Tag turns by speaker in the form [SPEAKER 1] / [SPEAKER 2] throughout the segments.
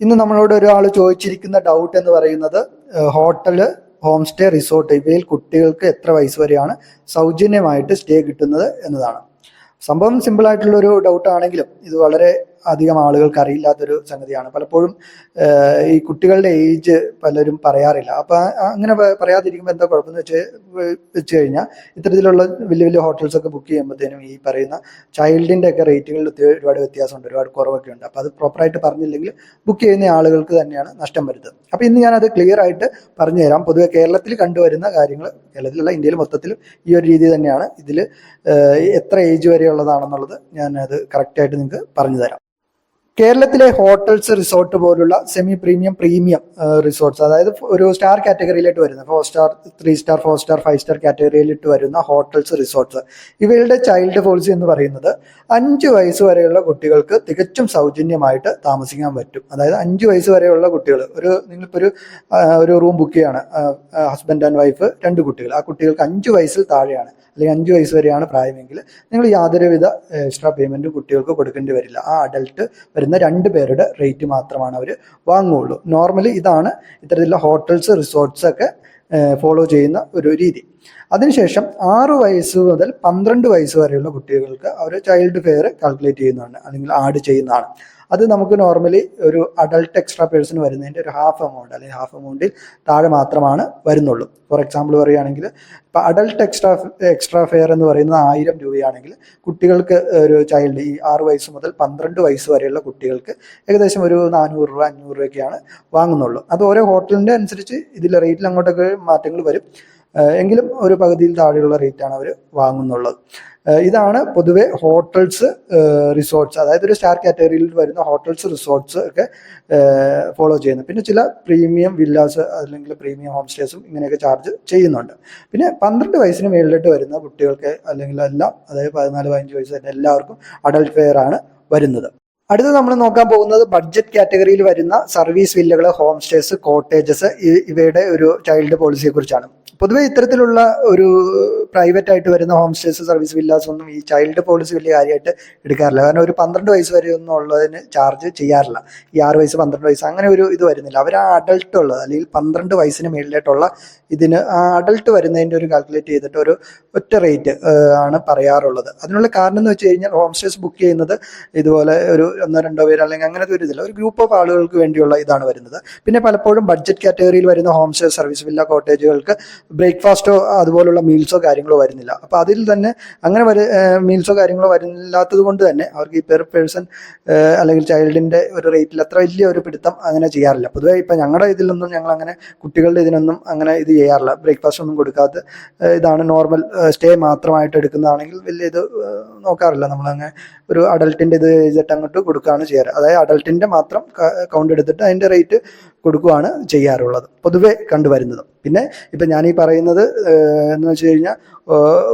[SPEAKER 1] ഇന്ന് നമ്മളോട് ഒരാൾ ചോദിച്ചിരിക്കുന്ന ഡൗട്ട് എന്ന് പറയുന്നത് ഹോട്ടല്, ഹോം സ്റ്റേ, റിസോർട്ട് ഇവയിൽ കുട്ടികൾക്ക് എത്ര വയസ്സ് വരെയാണ് സൗജന്യമായിട്ട് സ്റ്റേ കിട്ടുന്നത് എന്നതാണ്. സംഭവം സിമ്പിൾ ആയിട്ടുള്ള ഒരു ഡൗട്ട് ആണെങ്കിലും ഇത് വളരെ അധികം ആളുകൾക്ക് അറിയില്ലാത്തൊരു സംഗതിയാണ്. പലപ്പോഴും ഈ കുട്ടികളുടെ ഏജ് പലരും പറയാറില്ല. അപ്പൊ അങ്ങനെ പറയാതിരിക്കുമ്പോൾ എന്താ കുഴപ്പമെന്ന് വെച്ച് കഴിഞ്ഞാൽ ഇത്തരത്തിലുള്ള വലിയ വലിയ ഹോട്ടൽസ് ഒക്കെ ബുക്ക് ചെയ്യുമ്പോഴത്തേനും ഈ പറയുന്ന ചൈൽഡിന്റെ ഒക്കെ റേറ്റുകളിൽ ഒരുപാട് വ്യത്യാസമുണ്ട്, ഒരുപാട് കുറവൊക്കെ ഉണ്ട്. അപ്പൊ അത് പ്രോപ്പറായിട്ട് പറഞ്ഞില്ലെങ്കിൽ ബുക്ക് ചെയ്യുന്ന ആളുകൾക്ക് തന്നെയാണ് നഷ്ടം വരുന്നത്. അപ്പൊ ഇന്ന് ഞാനത് ക്ലിയർ ആയിട്ട് പറഞ്ഞു തരാം. പൊതുവെ കേരളത്തിൽ കണ്ടുവരുന്ന കാര്യങ്ങൾ, കേരളത്തിലുള്ള ഇന്ത്യയിൽ മൊത്തത്തിലും ഈ ഒരു രീതി തന്നെയാണ്. ഇതിൽ എത്ര ഏജ് വരെയുള്ളതാണെന്നുള്ളത് ഞാൻ അത് കറക്റ്റായിട്ട് നിങ്ങൾക്ക് പറഞ്ഞു തരാം. കേരളത്തിലെ ഹോട്ടൽസ്, റിസോർട്ട് പോലുള്ള സെമി പ്രീമിയം, പ്രീമിയം റിസോർട്ട്സ്, അതായത് ഒരു സ്റ്റാർ കാറ്റഗറിയിലിട്ട് വരുന്ന 4 സ്റ്റാർ, 3 സ്റ്റാർ, 4 സ്റ്റാർ, 5 സ്റ്റാർ കാറ്റഗറിയിലിട്ട് വരുന്ന ഹോട്ടൽസ്, റിസോർട്ട്സ് ഇവയുടെ ചൈൽഡ് പോളിസി എന്ന് പറയുന്നത് 5 വയസ്സ് വരെയുള്ള കുട്ടികൾക്ക് തികച്ചും സൗജന്യമായിട്ട് താമസിക്കാൻ പറ്റും. അതായത് 5 വയസ്സ് വരെയുള്ള കുട്ടികൾ, നിങ്ങളിപ്പോൾ ഒരു റൂം ബുക്ക് ചെയ്യാണ്, ഹസ്ബൻഡ് ആൻഡ് വൈഫ്, 2 കുട്ടികൾ, ആ കുട്ടികൾക്ക് 5 വയസ്സിൽ താഴെയാണ് അല്ലെങ്കിൽ 5 വയസ്സ് വരെയാണ് പ്രായമെങ്കിൽ നിങ്ങൾ യാതൊരുവിധ എക്സ്ട്രാ പേയ്മെന്റ് കുട്ടികൾക്ക് കൊടുക്കേണ്ടി വരില്ല. ആ അഡൽട്ട് വരുന്ന 2 പേരുടെ റേറ്റ് മാത്രമാണ് അവർ വാങ്ങുകയുള്ളൂ. നോർമലി ഇതാണ് ഇത്തരത്തിലുള്ള ഹോട്ടൽസ്, റിസോർട്ട്സ് ഒക്കെ ഫോളോ ചെയ്യുന്ന ഒരു രീതി. അതിനുശേഷം 6 വയസ്സ് മുതൽ 12 വയസ്സ് വരെയുള്ള കുട്ടികൾക്ക് അവർ ചൈൽഡ് ഫെയർ കാൽക്കുലേറ്റ് ചെയ്യുന്നതാണ് അല്ലെങ്കിൽ ആഡ് ചെയ്യുന്നതാണ്. അത് നമുക്ക് നോർമലി ഒരു അഡൾട്ട് എക്സ്ട്രാ പേഴ്സൺ വരുന്നതിൻ്റെ ഒരു ഹാഫ് എമൗണ്ട് അല്ലെങ്കിൽ ഹാഫ് എമൗണ്ടിൽ താഴെ മാത്രമാണ് വരുന്നുള്ളൂ. ഫോർ എക്സാമ്പിൾ പറയുകയാണെങ്കിൽ ഇപ്പോൾ അഡൾട്ട് എക്സ്ട്രാ ഫെയർ എന്ന് പറയുന്നത് 1000 രൂപയാണെങ്കിൽ കുട്ടികൾക്ക് ഒരു ചൈൽഡ് ഈ 6 വയസ്സ് മുതൽ 12 വയസ്സ് വരെയുള്ള കുട്ടികൾക്ക് ഏകദേശം ഒരു 400 രൂപ, 500 രൂപയൊക്കെയാണ് വാങ്ങുന്നുള്ളൂ. അത് ഓരോ ഹോട്ടലിൻ്റെ അനുസരിച്ച് ഇതിൽ റേറ്റിൽ അങ്ങോട്ടൊക്കെ മാറ്റങ്ങൾ വരും. എങ്കിലും ഒരു പകുതിയിൽ താഴെയുള്ള റേറ്റാണ് അവർ വാങ്ങുന്നുള്ളത്. ഇതാണ് പൊതുവെ ഹോട്ടൽസ്, റിസോർട്ട്സ്, അതായത് ഒരു സ്റ്റാർ കാറ്റഗറിയിൽ വരുന്ന ഹോട്ടൽസ്, റിസോർട്ട്സ് ഒക്കെ ഫോളോ ചെയ്യുന്നത്. പിന്നെ ചില പ്രീമിയം വില്ലാസ് അല്ലെങ്കിൽ പ്രീമിയം ഹോം സ്റ്റേസും ഇങ്ങനെയൊക്കെ ചാർജ് ചെയ്യുന്നുണ്ട്. പിന്നെ 12 വയസ്സിന് മേളിലോട്ട് വരുന്ന കുട്ടികൾക്ക് അല്ലെങ്കിൽ എല്ലാം, അതായത് 14-15 വയസ്സ് തന്നെ എല്ലാവർക്കും അഡൾട്ട് ഫെയർ ആണ് വരുന്നത്. അടുത്ത് നമ്മൾ നോക്കാൻ പോകുന്നത് ബഡ്ജറ്റ് കാറ്റഗറിയിൽ വരുന്ന സർവീസ് വില്ലകൾ, ഹോം സ്റ്റേസ്, കോട്ടേജസ് ഇവയുടെ ഒരു ചൈൽഡ് പോളിസിയെ കുറിച്ചാണ്. പൊതുവെ ഇത്തരത്തിലുള്ള ഒരു പ്രൈവറ്റ് ആയിട്ട് വരുന്ന ഹോം സ്റ്റേസ്, സർവീസ് വില്ലാസ് ഒന്നും ഈ ചൈൽഡ് പോളിസി വലിയ കാര്യമായിട്ട് എടുക്കാറില്ല. കാരണം ഒരു 12 വയസ്സ് വരെ ഒന്നും ഉള്ളതിന് ചാർജ് ചെയ്യാറില്ല. ഈ 6 വയസ്സ്, 12 വയസ്സ് അങ്ങനെ ഒരു ഇത് വരുന്നില്ല. അവർ ആ അഡൾട്ട് ഉള്ളത് അല്ലെങ്കിൽ 12 വയസ്സിന് മേളിലായിട്ടുള്ള ഇതിന് ആ അഡൾട്ട് വരുന്നതിൻ്റെ ഒരു കാൽക്കുലേറ്റ് ചെയ്തിട്ട് ഒരു ഒറ്റ റേറ്റ് ആണ് പറയാറുള്ളത്. അതിനുള്ള കാരണം എന്ന് വെച്ച് കഴിഞ്ഞാൽ ഹോം സ്റ്റേസ് ബുക്ക് ചെയ്യുന്നത് ഇതുപോലെ ഒരു 1-2 പേര് അല്ലെങ്കിൽ അങ്ങനത്തെ ഒരു ഇതില്ല, ഒരു ഗ്രൂപ്പ് ഓഫ് ആളുകൾക്ക് വേണ്ടിയുള്ള ഇതാണ് വരുന്നത്. പിന്നെ പലപ്പോഴും ബഡ്ജറ്റ് കാറ്റഗറിയിൽ വരുന്ന ഹോം സ്റ്റേ, സർവീസ് വില്ല, കോട്ടേജുകൾക്ക് ബ്രേക്ക്ഫാസ്റ്റോ അതുപോലുള്ള മീൽസോ കാര്യങ്ങളോ വരുന്നില്ല. അപ്പോൾ അതിൽ തന്നെ അങ്ങനെ മീൽസോ കാര്യങ്ങളോ വരുന്നില്ലാത്തത് കൊണ്ട് തന്നെ അവർക്ക് ഈ പെർ പേഴ്സൺ അല്ലെങ്കിൽ ചൈൽഡിൻ്റെ ഒരു റേറ്റിൽ അത്ര വലിയ ഒരു പിടുത്തം അങ്ങനെ ചെയ്യാറില്ല. പൊതുവേ ഇപ്പം ഞങ്ങളുടെ ഇതിലൊന്നും ഞങ്ങൾ അങ്ങനെ കുട്ടികളുടെ ഇതിനൊന്നും അങ്ങനെ ഇത് ചെയ്യാറില്ല. ബ്രേക്ക്ഫാസ്റ്റ് ഒന്നും കൊടുക്കാത്ത ഇതാണ് നോർമൽ സ്റ്റേ മാത്രമായിട്ട് എടുക്കുന്നതാണെങ്കിൽ വലിയ ഇത് നോക്കാറില്ല. നമ്മളങ്ങനെ ഒരു അഡൾട്ടിൻ്റെ ഇത് ചെയ്തിട്ട് അങ്ങോട്ട് കൊടുക്കുകയാണ് ചെയ്യാറ്. അതായത് അഡൾട്ടിൻ്റെ മാത്രം കൗണ്ട് എടുത്തിട്ട് അതിൻ്റെ റേറ്റ് കൊടുക്കുകയാണ് ചെയ്യാറുള്ളത് പൊതുവെ കണ്ടുവരുന്നത്. പിന്നെ ഇപ്പം ഞാനീ പറയുന്നത് എന്ന് വെച്ച് കഴിഞ്ഞാൽ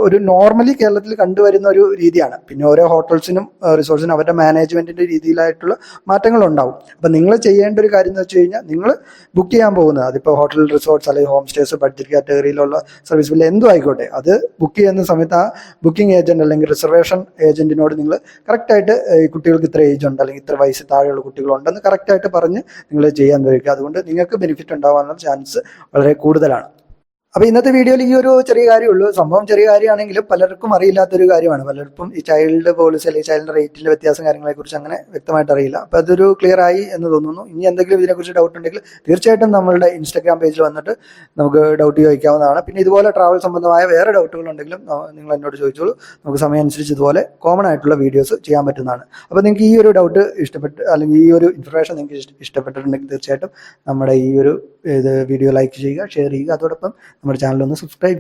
[SPEAKER 1] ഒരു നോർമലി കേരളത്തിൽ കണ്ടുവരുന്ന ഒരു രീതിയാണ്. പിന്നെ ഓരോ ഹോട്ടൽസിനും റിസോർട്ട്സിനും അവരുടെ മാനേജ്മെൻറ്റിൻ്റെ രീതിയിലായിട്ടുള്ള മാറ്റങ്ങളുണ്ടാവും. അപ്പം നിങ്ങൾ ചെയ്യേണ്ട ഒരു കാര്യം എന്ന് വെച്ച് കഴിഞ്ഞാൽ നിങ്ങൾ ബുക്ക് ചെയ്യാൻ പോകുന്നത്, അതിപ്പോൾ ഹോട്ടൽ, റിസോർട്ട്സ് അല്ലെങ്കിൽ ഹോം സ്റ്റേസ്, ബഡ്ജറ്റ് കാറ്റഗറിയിലുള്ള സർവീസ് ബില്ല് എന്തും ആയിക്കോട്ടെ, അത് ബുക്ക് ചെയ്യുന്ന സമയത്ത് ആ ബുക്കിംഗ് ഏജൻറ്റ് അല്ലെങ്കിൽ റിസർവേഷൻ ഏജൻറ്റിനോട് നിങ്ങൾ കറക്റ്റായിട്ട് ഈ കുട്ടികൾക്ക് ഇത്ര ഏജ് ഉണ്ട് അല്ലെങ്കിൽ ഇത്ര വയസ്സ് താഴെയുള്ള കുട്ടികളുണ്ടെന്ന് കറക്റ്റായിട്ട് പറഞ്ഞ് നിങ്ങൾ ചെയ്യാൻ വയ്ക്കുക. അതുകൊണ്ട് നിങ്ങൾക്ക് ബെനിഫിറ്റ് ഉണ്ടാകാനുള്ള ചാൻസ് വളരെ കൂടുതലാണ്. അപ്പോൾ ഇന്നത്തെ വീഡിയോയിൽ ഈ ഒരു ചെറിയ കാര്യമുള്ളൂ. സംഭവം ചെറിയ കാര്യമാണെങ്കിലും പലർക്കും അറിയില്ലാത്തൊരു കാര്യമാണ്. പലർക്കും ഈ ചൈൽഡ് പോളിസി അല്ലെങ്കിൽ ചൈൽഡ് റേറ്റിൻ്റെ വ്യത്യാസം കാര്യങ്ങളെക്കുറിച്ച് അങ്ങനെ വ്യക്തമായിട്ട് അറിയില്ല. അപ്പോൾ അതൊരു ക്ലിയർ ആയി എന്ന് തോന്നുന്നു. ഇനി എന്തെങ്കിലും ഇതിനെക്കുറിച്ച് ഡൗട്ട് ഉണ്ടെങ്കിൽ തീർച്ചയായിട്ടും നമ്മളുടെ ഇൻസ്റ്റാഗ്രാം പേജിൽ വന്നിട്ട് നമുക്ക് ഡൗട്ട് ചോദിക്കാവുന്നതാണ്. പിന്നെ ഇതുപോലെ ട്രാവൽ സംബന്ധമായ വേറെ ഡൗട്ടുകൾ ഉണ്ടെങ്കിലും നിങ്ങൾ എന്നോട് ചോദിച്ചോളൂ. നമുക്ക് സമയം അനുസരിച്ച് ഇതുപോലെ കോമൺ ആയിട്ടുള്ള വീഡിയോസ് ചെയ്യാൻ പറ്റുന്നതാണ്. അപ്പോൾ നിങ്ങൾക്ക് ഈ ഒരു ഡൗട്ട് ഇഷ്ടപ്പെട്ട് അല്ലെങ്കിൽ ഈ ഒരു ഇൻഫർമേഷൻ നിങ്ങൾക്ക് ഇഷ്ടപ്പെട്ടിട്ടുണ്ടെങ്കിൽ തീർച്ചയായിട്ടും നമ്മുടെ ഈ ഒരു വീഡിയോ ലൈക്ക് ചെയ്യുക, ഷെയർ ചെയ്യുക. അതോടൊപ്പം നമ്മുടെ ചാനൽ ഒന്ന് സബ്സ്ക്രൈബ്